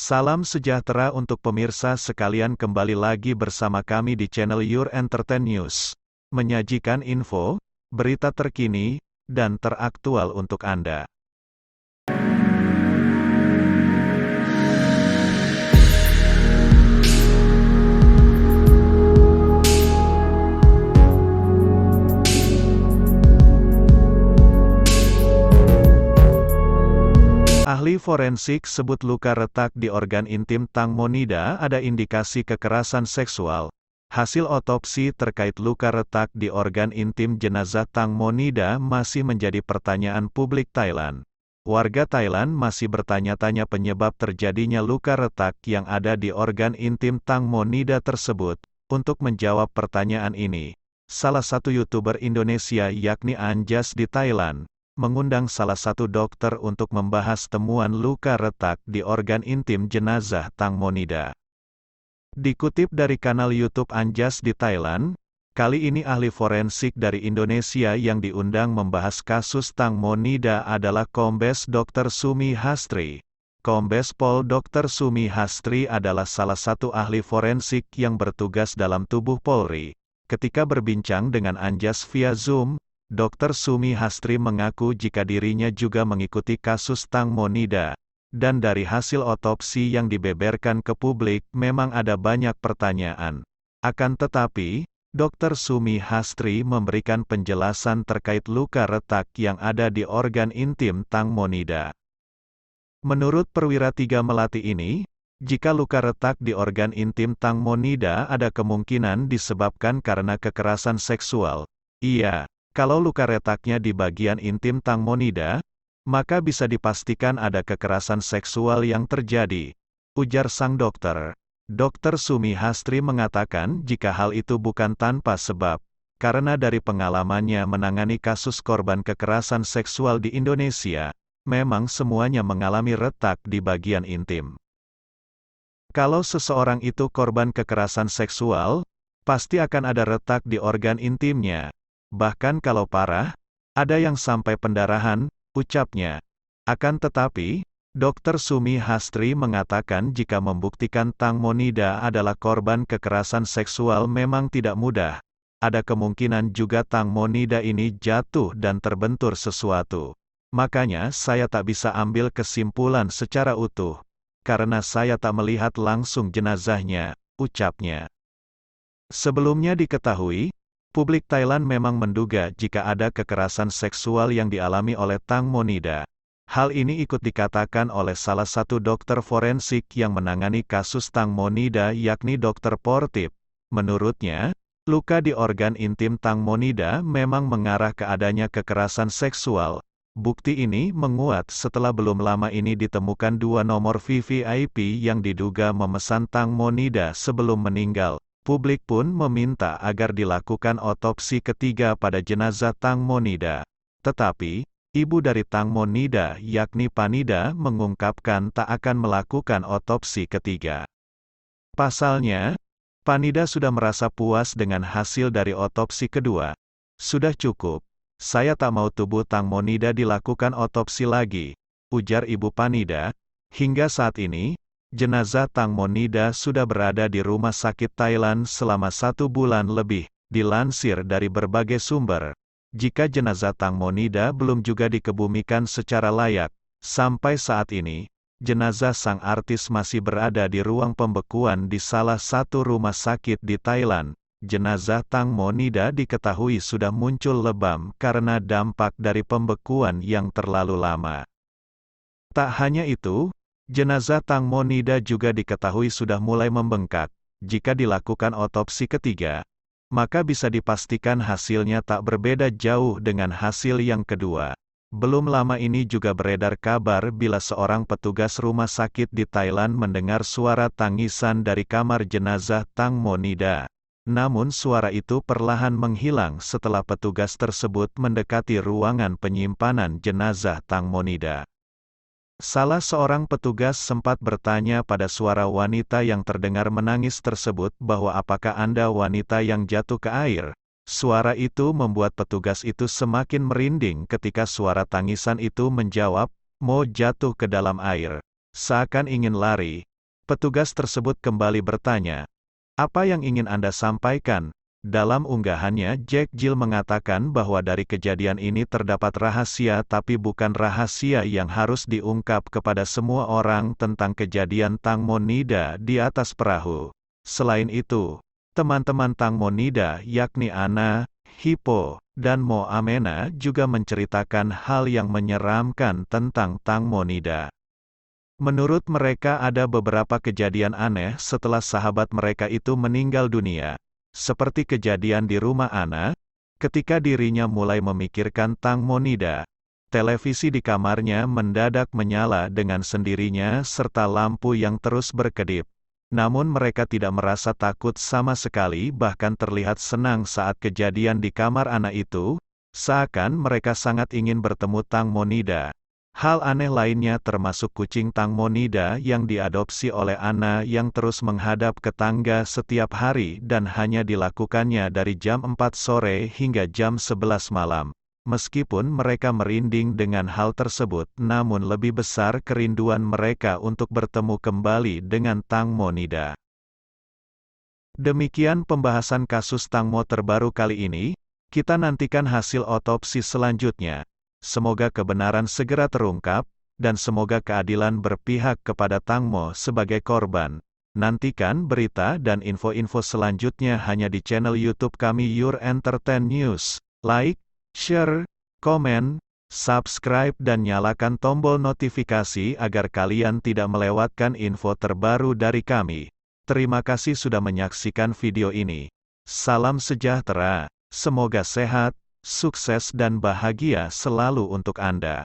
Salam sejahtera untuk pemirsa sekalian, kembali lagi bersama kami di channel Your Entertain News. Menyajikan info, berita terkini, dan teraktual untuk Anda. Ahli forensik sebut luka retak di organ intim Tang Monida ada indikasi kekerasan seksual. Hasil otopsi terkait luka retak di organ intim jenazah Tang Monida masih menjadi pertanyaan publik Thailand. Warga Thailand masih bertanya-tanya penyebab terjadinya luka retak yang ada di organ intim Tang Monida tersebut. Untuk menjawab pertanyaan ini, salah satu YouTuber Indonesia yakni Anjas di Thailand mengundang salah satu dokter untuk membahas temuan luka retak di organ intim jenazah Tang Monida. Dikutip dari kanal YouTube Anjas di Thailand, kali ini ahli forensik dari Indonesia yang diundang membahas kasus Tang Monida adalah Kombes Dr. Sumi Hastri. Kombes Pol Dr. Sumi Hastri adalah salah satu ahli forensik yang bertugas dalam tubuh Polri. Ketika berbincang dengan Anjas via Zoom, Dr. Sumi Hastri mengaku jika dirinya juga mengikuti kasus Tang Monida, dan dari hasil otopsi yang dibeberkan ke publik memang ada banyak pertanyaan. Akan tetapi, Dr. Sumi Hastri memberikan penjelasan terkait luka retak yang ada di organ intim Tang Monida. Menurut perwira 3 Melati ini, jika luka retak di organ intim Tang Monida ada kemungkinan disebabkan karena kekerasan seksual. Iya. Kalau luka retaknya di bagian intim Tang Monida, maka bisa dipastikan ada kekerasan seksual yang terjadi, ujar sang dokter. Dr. Sumi Hastri mengatakan jika hal itu bukan tanpa sebab, karena dari pengalamannya menangani kasus korban kekerasan seksual di Indonesia, memang semuanya mengalami retak di bagian intim. Kalau seseorang itu korban kekerasan seksual, pasti akan ada retak di organ intimnya. Bahkan kalau parah, ada yang sampai pendarahan, ucapnya. Akan tetapi, Dr. Sumi Hastri mengatakan jika membuktikan Tang Monida adalah korban kekerasan seksual memang tidak mudah. Ada kemungkinan juga Tang Monida ini jatuh dan terbentur sesuatu. Makanya saya tak bisa ambil kesimpulan secara utuh, karena saya tak melihat langsung jenazahnya, ucapnya. Sebelumnya diketahui, publik Thailand memang menduga jika ada kekerasan seksual yang dialami oleh Tang Monida. Hal ini ikut dikatakan oleh salah satu dokter forensik yang menangani kasus Tang Monida yakni Dr. Portip. Menurutnya, luka di organ intim Tang Monida memang mengarah ke adanya kekerasan seksual. Bukti ini menguat setelah belum lama ini ditemukan 2 nomor VVIP yang diduga memesan Tang Monida sebelum meninggal. Publik pun meminta agar dilakukan otopsi ketiga pada jenazah Tang Monida. Tetapi, ibu dari Tang Monida yakni Panida mengungkapkan tak akan melakukan otopsi ketiga. Pasalnya, Panida sudah merasa puas dengan hasil dari otopsi kedua. Sudah cukup, saya tak mau tubuh Tang Monida dilakukan otopsi lagi, ujar ibu Panida. Hingga saat ini, jenazah Tang Monida sudah berada di rumah sakit Thailand selama 1 bulan lebih, dilansir dari berbagai sumber. Jika jenazah Tang Monida belum juga dikebumikan secara layak, sampai saat ini, jenazah sang artis masih berada di ruang pembekuan di salah satu rumah sakit di Thailand. Jenazah Tang Monida diketahui sudah muncul lebam karena dampak dari pembekuan yang terlalu lama. Tak hanya itu, jenazah Tang Monida juga diketahui sudah mulai membengkak. Jika dilakukan otopsi ketiga, maka bisa dipastikan hasilnya tak berbeda jauh dengan hasil yang kedua. Belum lama ini juga beredar kabar bila seorang petugas rumah sakit di Thailand mendengar suara tangisan dari kamar jenazah Tang Monida. Namun suara itu perlahan menghilang setelah petugas tersebut mendekati ruangan penyimpanan jenazah Tang Monida. Salah seorang petugas sempat bertanya pada suara wanita yang terdengar menangis tersebut bahwa apakah Anda wanita yang jatuh ke air? Suara itu membuat petugas itu semakin merinding ketika suara tangisan itu menjawab, mau jatuh ke dalam air. Seakan ingin lari, Petugas tersebut kembali bertanya, "Apa yang ingin Anda sampaikan?" Dalam unggahannya, Jack Gill mengatakan bahwa dari kejadian ini terdapat rahasia tapi bukan rahasia yang harus diungkap kepada semua orang tentang kejadian Tang Monida di atas perahu. Selain itu, teman-teman Tang Monida yakni Anna, Hippo, dan Mo Amena juga menceritakan hal yang menyeramkan tentang Tang Monida. Menurut mereka ada beberapa kejadian aneh setelah sahabat mereka itu meninggal dunia. Seperti kejadian di rumah Anna, ketika dirinya mulai memikirkan Tang Monida, televisi di kamarnya mendadak menyala dengan sendirinya serta lampu yang terus berkedip. Namun mereka tidak merasa takut sama sekali bahkan terlihat senang saat kejadian di kamar Anna itu, seakan mereka sangat ingin bertemu Tang Monida. Hal aneh lainnya termasuk kucing Tang Monida yang diadopsi oleh Anna yang terus menghadap ke tangga setiap hari dan hanya dilakukannya dari jam 4 sore hingga jam 11 malam. Meskipun mereka merinding dengan hal tersebut, namun lebih besar kerinduan mereka untuk bertemu kembali dengan Tang Monida. Demikian pembahasan kasus Tang Mo terbaru kali ini, kita nantikan hasil otopsi selanjutnya. Semoga kebenaran segera terungkap, dan semoga keadilan berpihak kepada Tang Mo sebagai korban. Nantikan berita dan info-info selanjutnya hanya di channel YouTube kami Your Entertain News. Like, share, komen, subscribe dan nyalakan tombol notifikasi agar kalian tidak melewatkan info terbaru dari kami. Terima kasih sudah menyaksikan video ini. Salam sejahtera, semoga sehat, sukses dan bahagia selalu untuk Anda.